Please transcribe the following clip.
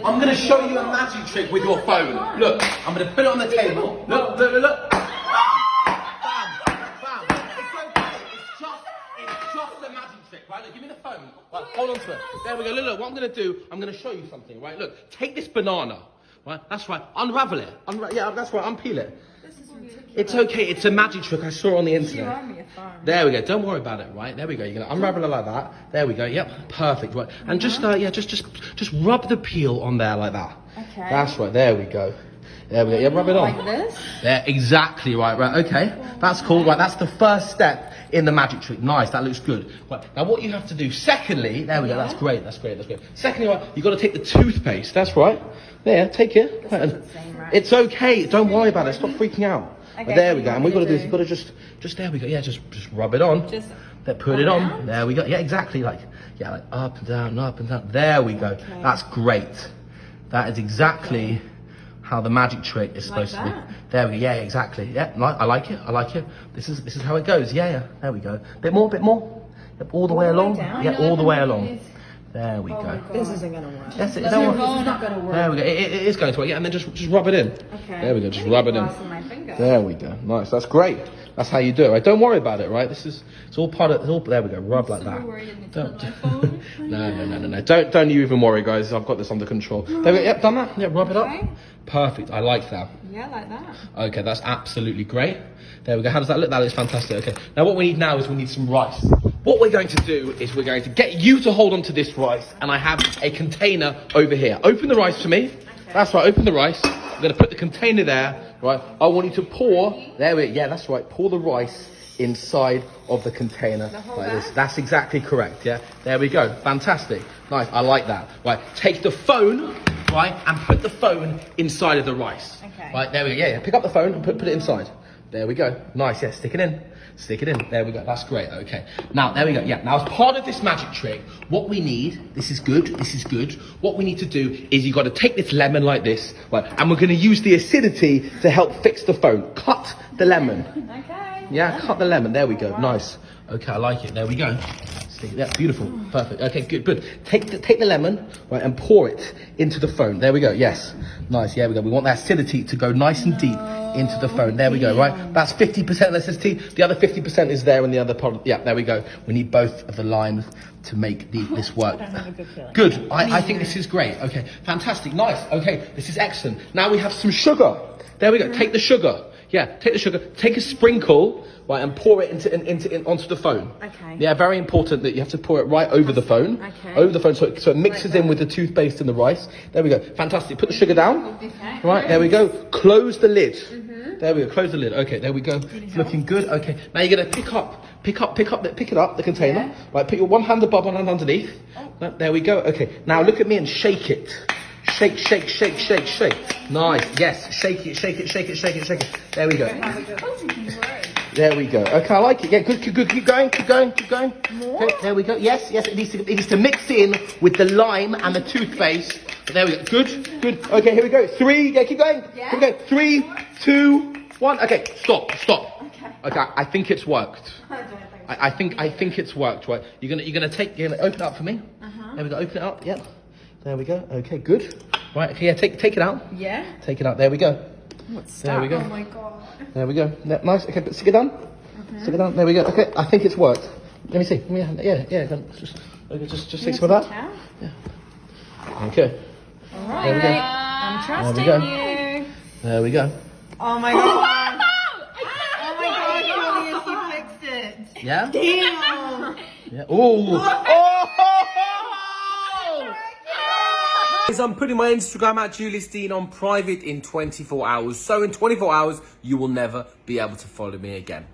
I'm going to show you a magic trick with your phone. Look, I'm going to put it on the table. Look, look, look, look. Bam, bam, bam. It's okay. It's just a magic trick, right? Look, give me the phone. Right, hold on to it. There we go. Look, look. What I'm going to do, I'm going to show you something, right? Look, take this banana, right? That's right. Unravel it. Yeah, that's right. Unpeel it. It's okay, it's a magic trick. I saw it on the internet. There we go. Don't worry about it, right? There we go. You're gonna unravel it like that. There we go. Yep, perfect. Right, and just just rub the peel on there like that. Okay. That's right. There we go. There we go. Yeah, rub it on. Like this? There, exactly right. Right. Okay, that's cool. Right, that's the first step in the magic trick. Nice. That looks good. Right. Now, what you have to do, secondly, there we go. That's great. That's great. That's great. Secondly, right, you got to take the toothpaste. That's right. There, take it. Right, it's okay. Don't worry about it. Stop freaking out. Okay, there we go. And we've got to do is we've got to just there we go. Yeah, just rub it on. Just put it on. There we go. Yeah, exactly. Like up and down, up and down. There we go. Okay. That's great. That is exactly how the magic trick is supposed to be. There we go. Yeah, exactly. Yeah, I like it. I like it. This is how it goes. Yeah, yeah. There we go. Bit more. Yep, all the way along. Yeah, all the way along. There we go. This isn't going to work. Yes, it's not going to work. There we go. It is going to work. Yeah, and then just rub it in. Okay. There we go. Just rub it in. There we go. Nice. That's great. That's how you do it. Right? Don't worry about it. Right. It's all part of. It's all. There we go. Rub like that. No. Don't you even worry, guys. I've got this under control. There we go. Yep. Done that. Yeah. Rub it up. Perfect. I like that. Yeah, like that. Okay. That's absolutely great. There we go. How does that look? That looks fantastic. Okay. Now what we need now is we need some rice. What we're going to do is we're going to get you to hold on to this rice, and I have a container over here. Open the rice for me. Okay. That's right, open the rice. I'm going to put the container there, right? I want you to pour, there we go, yeah, that's right, pour the rice inside of the container like this. That's exactly correct, yeah? There we go, fantastic. Nice, I like that. Right, take the phone, right, and put the phone inside of the rice. Okay. Right, there we go, yeah, pick up the phone and put it inside. There we go, nice, yeah, stick it in. Stick it in. There we go. That's great. Okay. Now, there we go. Yeah. Now, as part of this magic trick, what we need, this is good. What we need to do is you've got to take this lemon like this, right? And we're going to use the acidity to help fix the phone. Cut the lemon. Okay. Yeah, cut the lemon. There we go. Nice. Okay, I like it. There we go. Yeah, beautiful. Perfect. Okay, good. Take the lemon, right, and pour it into the phone. There we go. Yes. Nice. Yeah, we go. We want the acidity to go nice and deep into the phone. There we go, right? That's 50% acidity. The other 50% is there in the other part. Yeah, there we go. We need both of the limes to make this work. I don't have a good feeling. Good. I think this is great. Okay, fantastic. Nice. Okay, this is excellent. Now we have some sugar. There we go. Take the sugar. Yeah, take the sugar. Take a sprinkle, right, and pour it onto the phone. Okay. Yeah, very important that you have to pour it right over the phone. Okay. Over the phone, so it mixes in with the toothpaste and the rice. There we go. Fantastic. Put the sugar down. Okay. Right, there we go. Close the lid. There we go. Close the lid. Okay, there we go. It's looking good. Okay. Now you're gonna pick it up, the container. Yeah. Right, put your one hand above, one hand underneath. Oh. There we go. Okay. Now look at me and shake it. Shake. Nice. Yes. Shake it. There we go. There we go. Okay, I like it. Yeah, good. Keep going. More? Okay, there we go. Yes. It needs to mix in with the lime and the toothpaste. There we go. Good. Okay, here we go. 3. Yeah, keep going. Yeah. Here we go. 3, 2, 1. Okay, stop. Okay, I think it's worked. I think it's worked. Right. You're gonna open it up for me. There we go. Open it up. Yep. There we go. Okay, good. Right. Okay. Yeah. Take it out. Yeah. Take it out. There we go. What's there that? We go. Oh my god. There we go. Nice. Okay, stick it down. Stick it down. There we go. Okay, I think it's worked. Let me see. Yeah. Just stick some of that. Yeah. Okay. All right. There we go. I'm trusting you. There we go. Oh my god. Oh my god, Julius, you fixed it. Yeah. Damn. Yeah. Oh. I'm putting my Instagram at Julius Dean on private in 24 hours. So in 24 hours, you will never be able to follow me again.